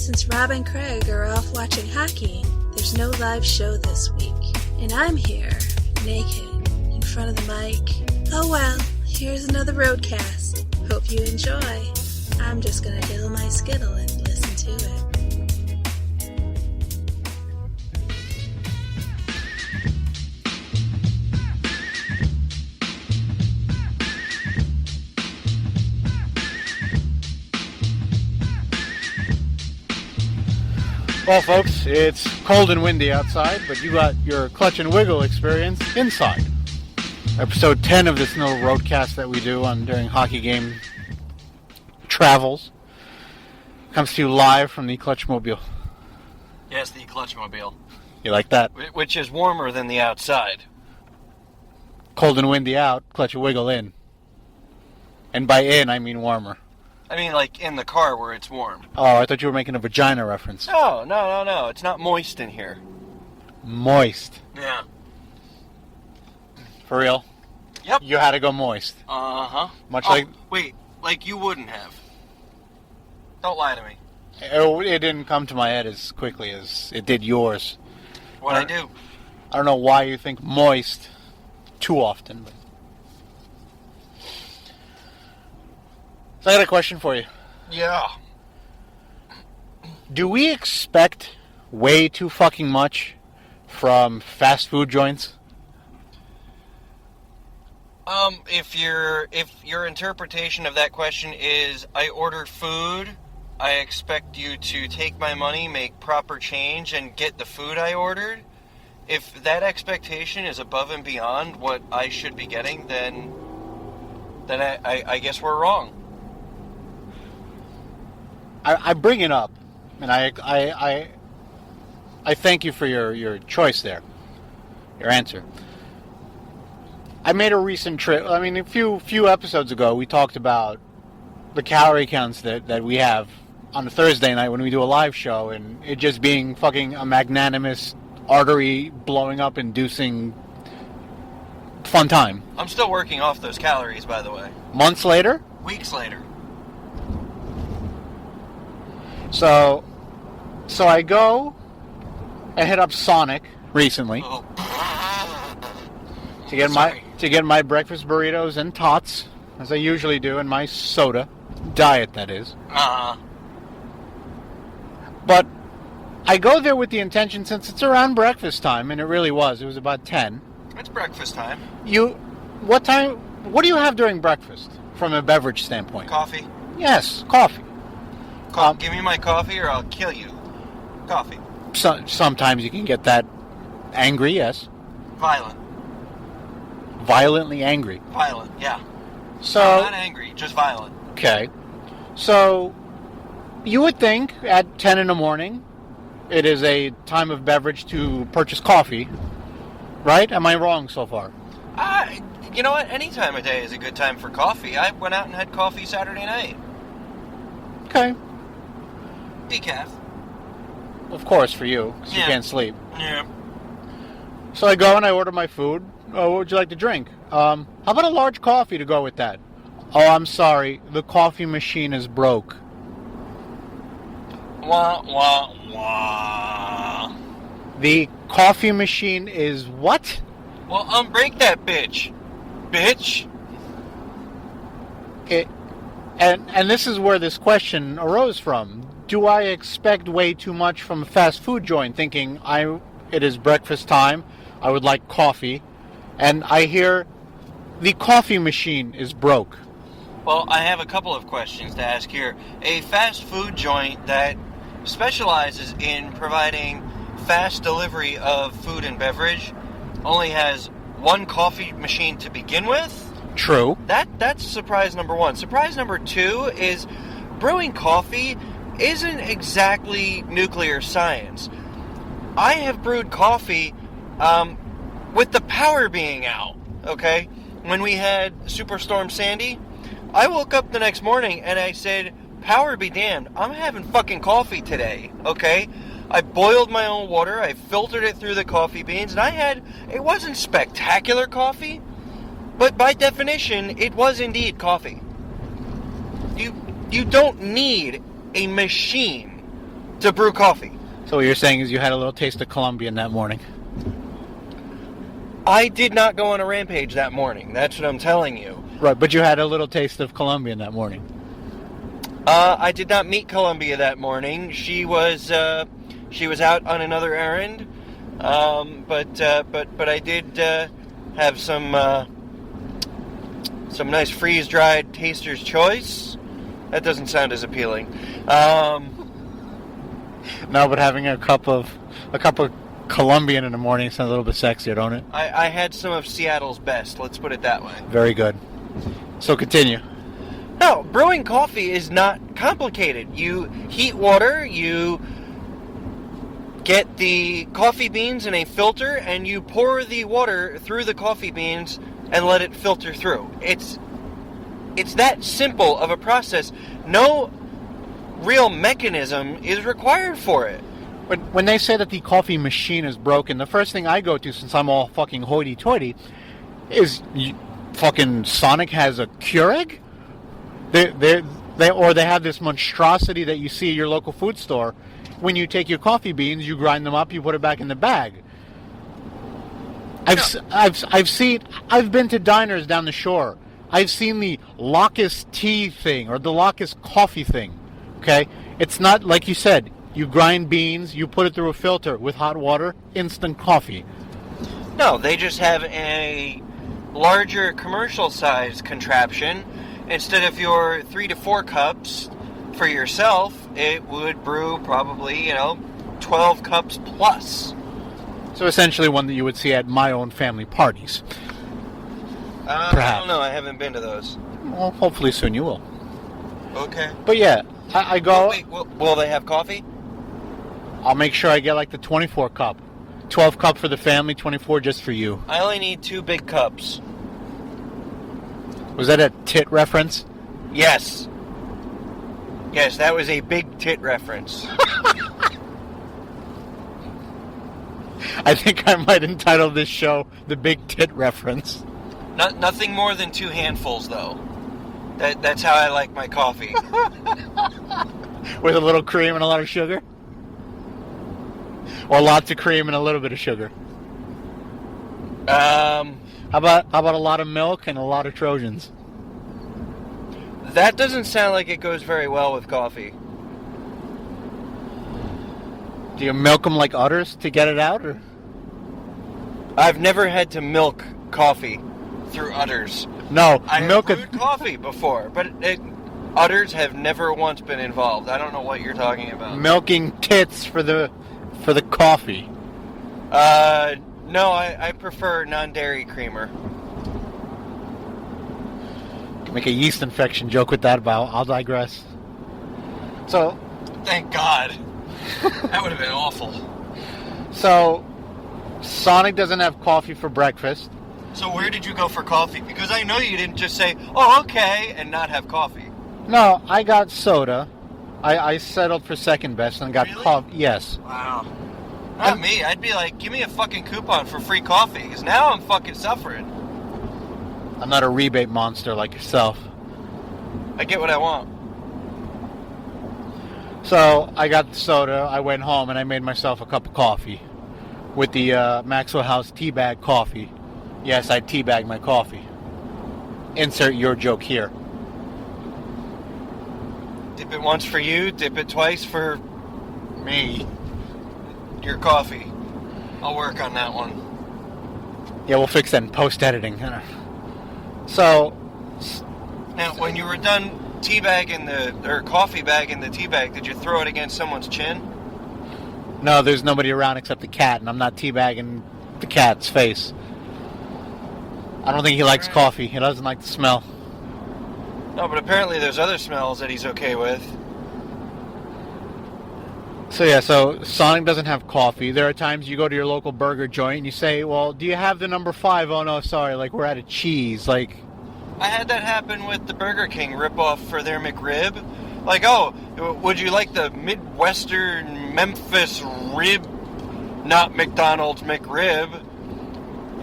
Since Rob and Craig are off watching hockey, there's no live show this week. And I'm here, naked, in front of the mic. Oh well, here's another RoadCast. Hope you enjoy. I'm just gonna diddle my skittle and listen to it. Well, folks, it's cold and windy outside, but you got your clutch and wiggle experience inside. Episode 10 of this little RoadCast that we do during hockey game travels comes to you live from the Clutchmobile. Yes, the Clutchmobile. You like that? Which is warmer than the outside. Cold and windy out, clutch and wiggle in. And by in, I mean warmer. I mean, like, in the car where it's warm. Oh, I thought you were making a vagina reference. No. It's not moist in here. Moist. Yeah. For real? Yep. You had to go moist. Uh-huh. Wait, like you wouldn't have. Don't lie to me. It didn't come to my head as quickly as it did yours. What'd I do? I don't know why you think moist too often, but... So I got a question for you. Yeah. Do we expect way too fucking much from fast food joints? If your interpretation of that question is I order food, I expect you to take my money, make proper change, and get the food I ordered, if that expectation is above and beyond what I should be getting, then I guess we're wrong. I bring it up, and I thank you for your choice there, your answer. I made a recent trip. I mean, a few episodes ago, we talked about the calorie counts that we have on a Thursday night when we do a live show, and it just being fucking a magnanimous, artery blowing up, inducing fun time. I'm still working off those calories, by the way. Months later? Weeks later. So I go and hit up Sonic recently to get my breakfast burritos and tots, as I usually do, and my soda diet, that is. But I go there with the intention, since it's around breakfast time, and it really was. It was about 10. It's breakfast time. What do you have during breakfast from a beverage standpoint? Coffee. Yes, coffee. Give me my coffee or I'll kill you. Coffee. Sometimes you can get that angry, yes. Violent. Violently angry. Violent, yeah. So no, not angry, just violent. Okay. So you would think at 10 in the morning it is a time of beverage to purchase coffee, right? Am I wrong so far? You know what? Any time of day is a good time for coffee. I went out and had coffee Saturday night. Okay. Decaf. Of course, for you, because you can't sleep. Yeah. So I go and I order my food. Oh, what would you like to drink? How about a large coffee to go with that? Oh, I'm sorry. The coffee machine is broke. Wah, wah, wah. The coffee machine is what? Well, unbreak that bitch. Bitch. And this is where this question arose from. Do I expect way too much from a fast food joint, thinking it is breakfast time, I would like coffee, and I hear the coffee machine is broke? Well, I have a couple of questions to ask here. A fast food joint that specializes in providing fast delivery of food and beverage only has one coffee machine to begin with? True. That's surprise number one. Surprise number two is brewing coffee isn't exactly nuclear science. I have brewed coffee with the power being out, okay? When we had Superstorm Sandy, I woke up the next morning and I said, power be damned, I'm having fucking coffee today, okay? I boiled my own water, I filtered it through the coffee beans, and it wasn't spectacular coffee, but by definition, it was indeed coffee. You don't need a machine to brew coffee. So what you're saying is you had a little taste of Colombian that morning. I did not go on a rampage that morning. That's what I'm telling you. Right, but you had a little taste of Colombian that morning. I did not meet Columbia that morning. She was out on another errand. But I did have some nice freeze-dried Taster's Choice. That doesn't sound as appealing. No, but having a cup of Colombian in the morning sounds a little bit sexier, don't it? I had some of Seattle's best. Let's put it that way. Very good. So continue. No, brewing coffee is not complicated. You heat water, you get the coffee beans in a filter, and you pour the water through the coffee beans and let it filter through. It's that simple of a process. No real mechanism is required for it. When they say that the coffee machine is broken, the first thing I go to, since I'm all fucking hoity-toity, is fucking Sonic has a Keurig? They have this monstrosity that you see at your local food store. When you take your coffee beans, you grind them up, you put it back in the bag. I've been to diners down the shore. I've seen the Locust tea thing or the Locust coffee thing. Okay? It's not like you said. You grind beans, you put it through a filter with hot water, instant coffee. No, they just have a larger commercial-sized contraption. Instead of your 3 to 4 cups for yourself, it would brew probably, 12 cups plus. So essentially one that you would see at my own family parties. I don't know. I haven't been to those. Well, hopefully soon you will. Okay. But yeah, I go... Wait, will they have coffee? I'll make sure I get like the 24 cup. 12 cup for the family, 24 just for you. I only need 2 big cups. Was that a tit reference? Yes. Yes, that was a big tit reference. I think I might entitle this show The Big Tit Reference. Nothing more than 2 handfuls, though. That's how I like my coffee. With a little cream and a lot of sugar? Or lots of cream and a little bit of sugar? How about a lot of milk and a lot of Trojans? That doesn't sound like it goes very well with coffee. Do you milk them like udders to get it out, or? I've never had to milk coffee through udders. No, I have brewed coffee before, but udders have never once been involved. I don't know what you're talking about. Milking tits for the coffee. No, I prefer non-dairy creamer. Make a yeast infection joke with that, but I'll digress. So, thank God. That would have been awful. So, Sonic doesn't have coffee for breakfast. So where did you go for coffee? Because I know you didn't just say, oh, okay, and not have coffee. No, I got soda. I settled for second best and got coffee. Yes. Wow. Not me. I'd be like, give me a fucking coupon for free coffee, because now I'm fucking suffering. I'm not a rebate monster like yourself. I get what I want. So, I got the soda, I went home, and I made myself a cup of coffee. With the Maxwell House teabag coffee. Yes, I teabag my coffee. Insert your joke here. Dip it once for you, dip it twice for me. Your coffee. I'll work on that one. Yeah, we'll fix that in post-editing. So... Now, when you were done coffee bag in the tea bag, did you throw it against someone's chin? No, there's nobody around except the cat, and I'm not teabagging the cat's face. I don't think he likes coffee. He doesn't like the smell. No, but apparently there's other smells that he's okay with. So Sonic doesn't have coffee. There are times you go to your local burger joint and you say, well, do you have the number 5? Oh, no, sorry, like, we're out of cheese. Like, I had that happen with the Burger King ripoff for their McRib. Like, oh, would you like the Midwestern Memphis rib, not McDonald's McRib?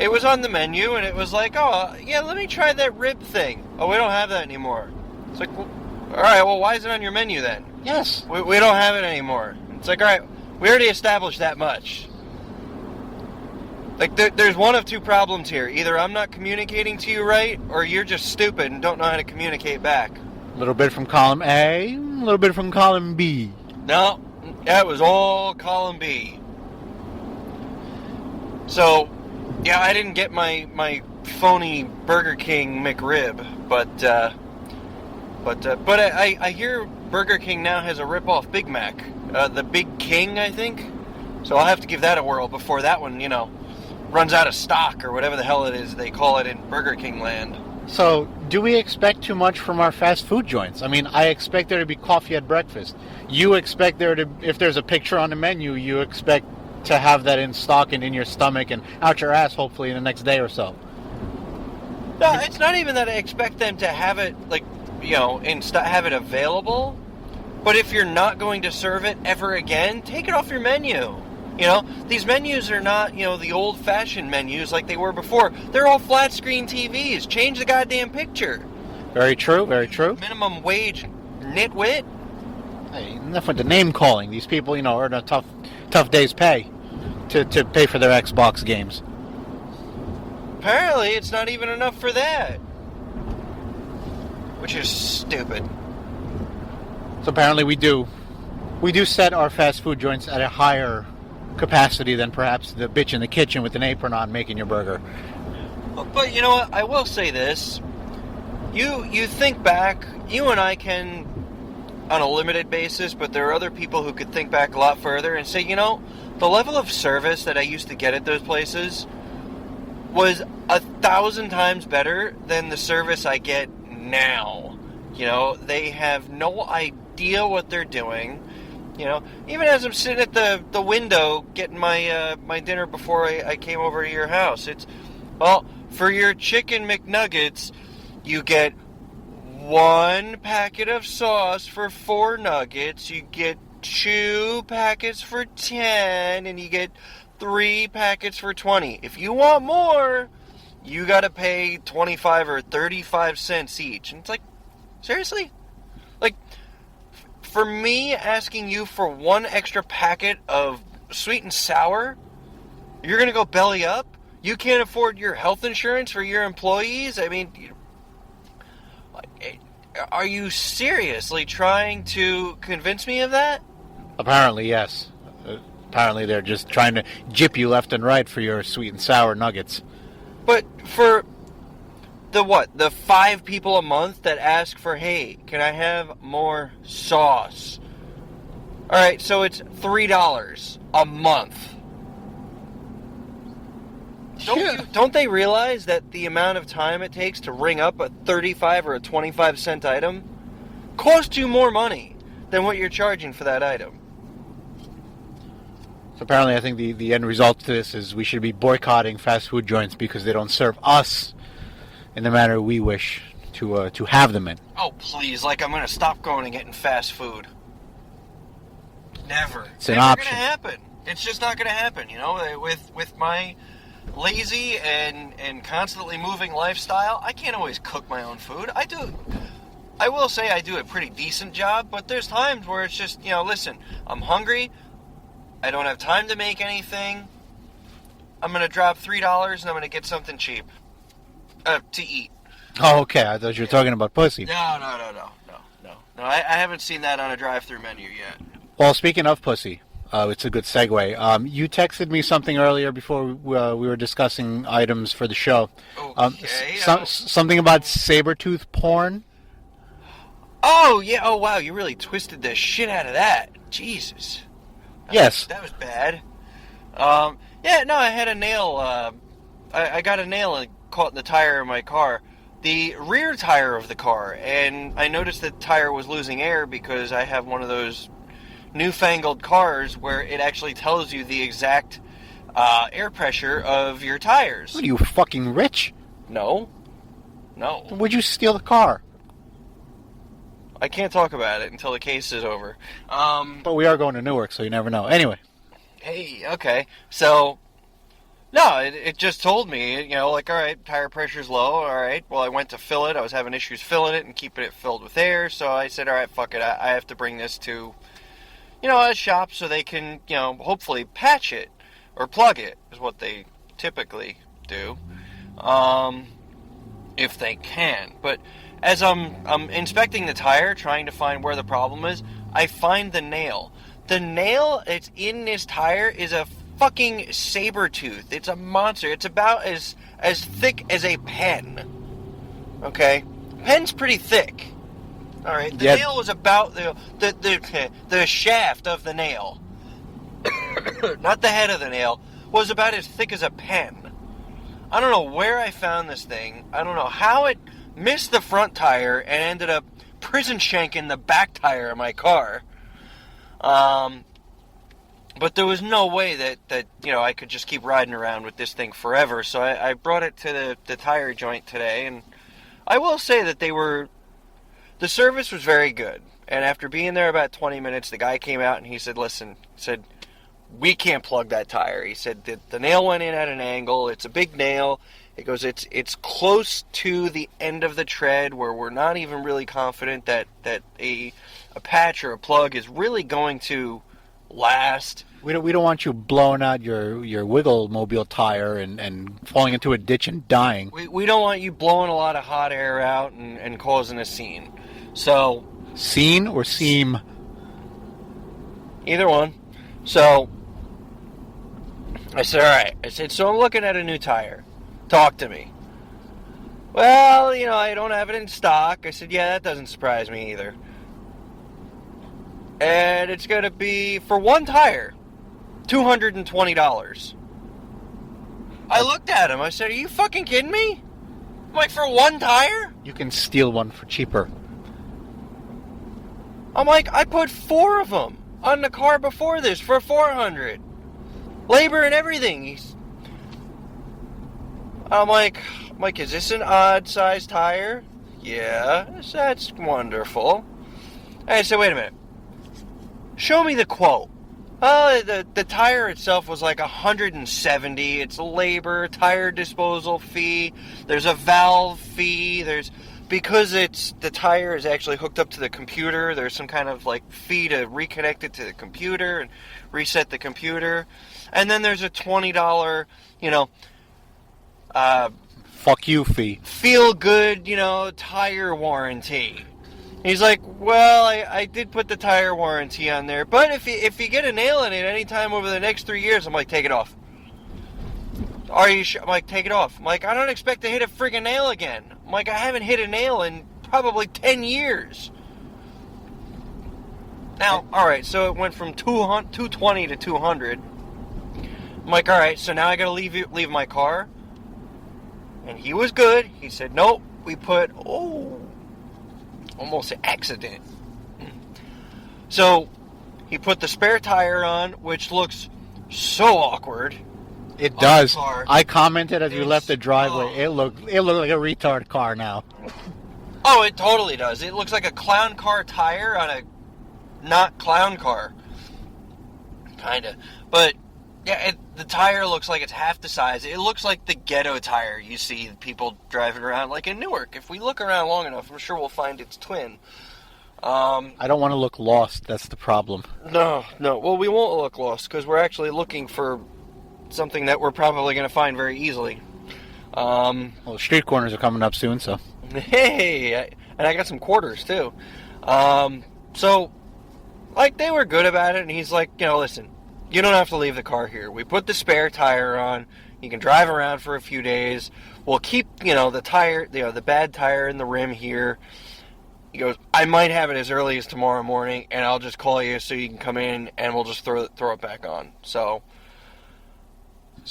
It was on the menu, and it was like, oh, yeah, let me try that rib thing. Oh, we don't have that anymore. It's like, well, all right, well, why is it on your menu then? yes. We don't have it anymore. It's like, all right, we already established that much. Like, there's one of two problems here. Either I'm not communicating to you right, or you're just stupid and don't know how to communicate back. A little bit from column A, a little bit from column B. No, that was all column B. So, yeah, I didn't get my phony Burger King McRib, but I hear Burger King now has a rip-off Big Mac, the Big King, I think. So I'll have to give that a whirl before that one, runs out of stock or whatever the hell it is they call it in Burger King land. So, do we expect too much from our fast food joints? I mean, I expect there to be coffee at breakfast. You expect there to, if there's a picture on the menu, you expect to have that in stock and in your stomach and out your ass, hopefully, in the next day or so. No, it's not even that I expect them to have it, have it available. But if you're not going to serve it ever again, take it off your menu. These menus are not, the old-fashioned menus like they were before. They're all flat-screen TVs. Change the goddamn picture. Very true, very true. Minimum wage nitwit. Hey, enough with the name-calling. These people, earn a tough day's pay to pay for their Xbox games. Apparently, it's not even enough for that. Which is stupid. So apparently we do set our fast food joints at a higher capacity than perhaps the bitch in the kitchen with an apron on making your burger. But you know what? I will say this. You think back, you and I can on a limited basis, but there are other people who could think back a lot further and say, the level of service that I used to get at those places was 1,000 times better than the service I get now. They have no idea what they're doing. Even as I'm sitting at the window getting my dinner before I came over to your house, it's, well, for your chicken McNuggets, you get 1 packet of sauce for 4 nuggets, you get 2 packets for 10, and you get 3 packets for 20. If you want more, you gotta pay 25 or 35 cents each. And it's like, seriously? Like, for me asking you for 1 extra packet of sweet and sour, you're gonna go belly up? You can't afford your health insurance for your employees? I mean, are you seriously trying to convince me of that? Apparently, yes. Apparently they're just trying to jip you left and right for your sweet and sour nuggets. But for the 5 people a month that ask for, hey, can I have more sauce? Alright, so it's $3 a month. Don't they realize that the amount of time it takes to ring up a 35 or a 25 cent item costs you more money than what you're charging for that item? So apparently I think the end result to this is we should be boycotting fast food joints because they don't serve us in the manner we wish to have them in. Oh, please, I'm going to stop going and getting fast food. Never. It's an Never option. Going to happen. It's just not going to happen, with my lazy and constantly moving lifestyle, I can't always cook my own food. I will say I do a pretty decent job, but there's times where it's just, listen, I'm hungry, I don't have time to make anything, I'm going to drop $3 and I'm going to get something cheap to eat. Oh, okay. I thought you were talking about pussy. No, I haven't seen that on a drive-thru menu yet. Well, speaking of pussy, it's a good segue. You texted me something earlier before we were discussing items for the show. Okay. Something about Sabretooth Porn. Oh, yeah. Oh, wow. You really twisted the shit out of that. Jesus. Yes. That was bad. Yeah, no, I had a nail. I got a nail caught in the tire of my car. The rear tire of the car. And I noticed that the tire was losing air because I have one of those newfangled cars where it actually tells you the exact air pressure of your tires. What are you, fucking rich? No. Would you steal the car? I can't talk about it until the case is over. But we are going to Newark, so you never know. Anyway. Hey, okay. So, no, it just told me, all right, tire pressure's low, all right. Well, I went to fill it. I was having issues filling it and keeping it filled with air, so I said, all right, fuck it. I have to bring this to a shop so they can, hopefully patch it or plug it is what they typically do, if they can. But as I'm inspecting the tire, trying to find where the problem is, I find the nail. The nail that's in this tire is a fucking Sabretooth. It's a monster. It's about as thick as a pen. Okay? Pen's pretty thick. Alright, the nail was about the shaft of the nail. Not the head of the nail. Was about as thick as a pen. I don't know where I found this thing. I don't know how it missed the front tire and ended up prison shanking the back tire of my car. But there was no way that I could just keep riding around with this thing forever. So I brought it to the tire joint today, and I will say that the service was very good. And after being there about 20 minutes, the guy came out and he said, listen, we can't plug that tire. He said that the nail went in at an angle. It's a big nail. He goes, it's close to the end of the tread where we're not even really confident that a patch or a plug is really going to last. We don't want you blowing out your wiggle mobile tire and falling into a ditch and dying. We don't want you blowing a lot of hot air out and causing a scene. So scene or seam? Either one. So I said, all right. I said, so I'm looking at a new tire. Talk to me. Well, I don't have it in stock. I said, yeah, that doesn't surprise me either. And it's going to be, for one tire, $220. I looked at him. I said, are you fucking kidding me? I'm like, for one tire? You can steal one for cheaper. I'm like, I put 4 of them on the car before this for $400. Labor and everything. I'm like, is this an odd size tire? Yeah, that's wonderful. And I said, wait a minute. Show me the quote. The tire itself was like $170. It's labor, tire disposal fee. There's a valve fee. Because the tire is actually hooked up to the computer, there's some kind of like fee to reconnect it to the computer and reset the computer. And then there's a $20, fuck you fee. Feel good, tire warranty. He's like, well, I did put the tire warranty on there, but if you get a nail in it anytime over the next 3 years, I'm like, take it off. Are you sure? I'm like, take it off. I'm like, I don't expect to hit a friggin' nail again. I'm like, I haven't hit a nail in probably 10 years. Now, alright, so it went from 220 to 200. I'm like, alright, so now I gotta leave my car. And he was good. He said, nope, we put, almost an accident. So, he put the spare tire on, which looks so awkward. It does. I commented as we left the driveway. It looked like a retard car now. Oh, it totally does. It looks like a clown car tire on a not clown car. Kinda. But, yeah, the tire looks like it's half the size. It looks like the ghetto tire you see people driving around, like in Newark. If we look around long enough, I'm sure we'll find its twin. I don't want to look lost. That's the problem. No. Well, we won't look lost because we're actually looking for something that we're probably going to find very easily. Well, street corners are coming up soon, so. Hey, and I got some quarters too. So, like, they were good about it, and he's like, listen, you don't have to leave the car here. We put the spare tire on. You can drive around for a few days. We'll keep, the tire, the bad tire in the rim here. He goes, I might have it as early as tomorrow morning, and I'll just call you so you can come in, and we'll just throw it back on. So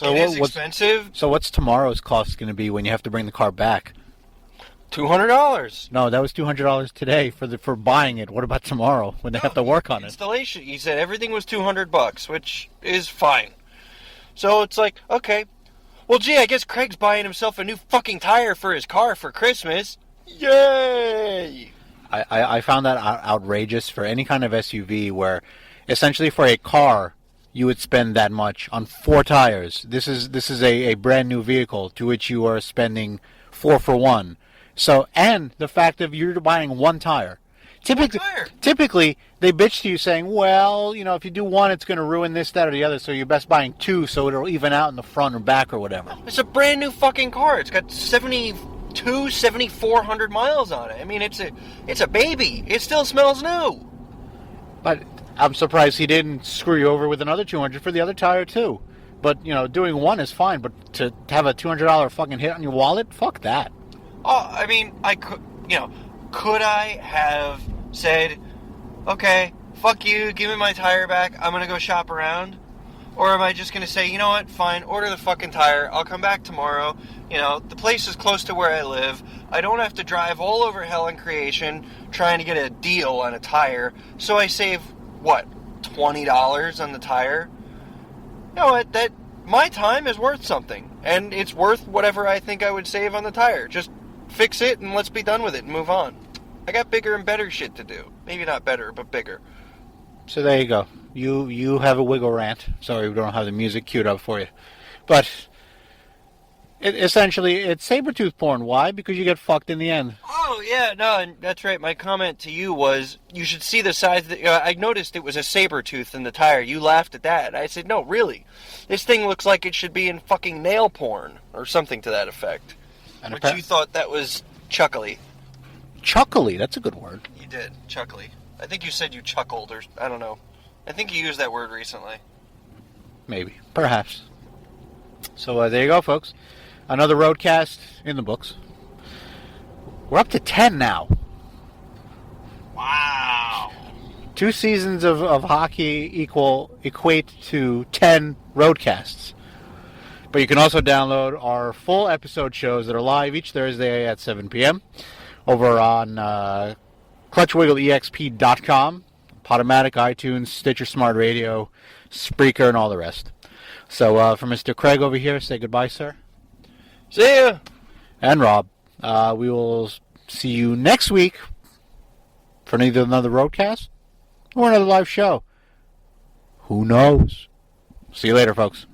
it is expensive. So what's tomorrow's cost going to be when you have to bring the car back? $200. No, that was $200 today for buying it. What about tomorrow when they have to work on it? Installation. He said everything was $200, which is fine. So it's like, okay. Well, gee, I guess Craig's buying himself a new fucking tire for his car for Christmas. Yay! I found that outrageous for any kind of SUV where essentially for a car you would spend that much on 4 tires. This is a brand new vehicle to which you are spending 4 for 1. So, and the fact of you're buying 1 tire. Typically, they bitch to you saying, well, if you do one, it's going to ruin this, that, or the other, so you're best buying two so it'll even out in the front or back or whatever. It's a brand new fucking car. It's got 7,400 miles on it. I mean, it's a baby. It still smells new. But I'm surprised he didn't screw you over with another $200 for the other tire, too. But, doing one is fine, but to have a $200 fucking hit on your wallet, fuck that. Oh, I mean, I could, could I have said, okay, fuck you, give me my tire back, I'm going to go shop around? Or am I just going to say, you know what, fine, order the fucking tire, I'll come back tomorrow, the place is close to where I live, I don't have to drive all over hell and creation trying to get a deal on a tire, so I save, $20 on the tire? You know what, my time is worth something, and it's worth whatever I think I would save on the tire. Just fix it and let's be done with it and move on. I got bigger and better shit to do. Maybe not better, but bigger. So there you go. You have a wiggle rant. Sorry, we don't have the music queued up for you. But essentially, it's Sabretooth Porn. Why? Because you get fucked in the end. Oh, yeah, no, and that's right. My comment to you was, you should see the size. I noticed it was a saber tooth in the tire. You laughed at that. I said, no, really. This thing looks like it should be in fucking nail porn, or something to that effect. And but you thought that was chuckly. Chuckly? That's a good word. You did. Chuckly. I think you said you chuckled, or I don't know. I think you used that word recently. Maybe. Perhaps. So there you go, folks. Another RoadCast in the books. We're up to 10 now. Wow. 2 seasons of hockey equate to 10 RoadCasts. But you can also download our full episode shows that are live each Thursday at 7 p.m. over on ClutchWiggleEXP.com, Podomatic, iTunes, Stitcher Smart Radio, Spreaker, and all the rest. So for Mr. Craig over here, say goodbye, sir. See ya. And Rob. We will see you next week for either another RoadCast or another live show. Who knows? See you later, folks.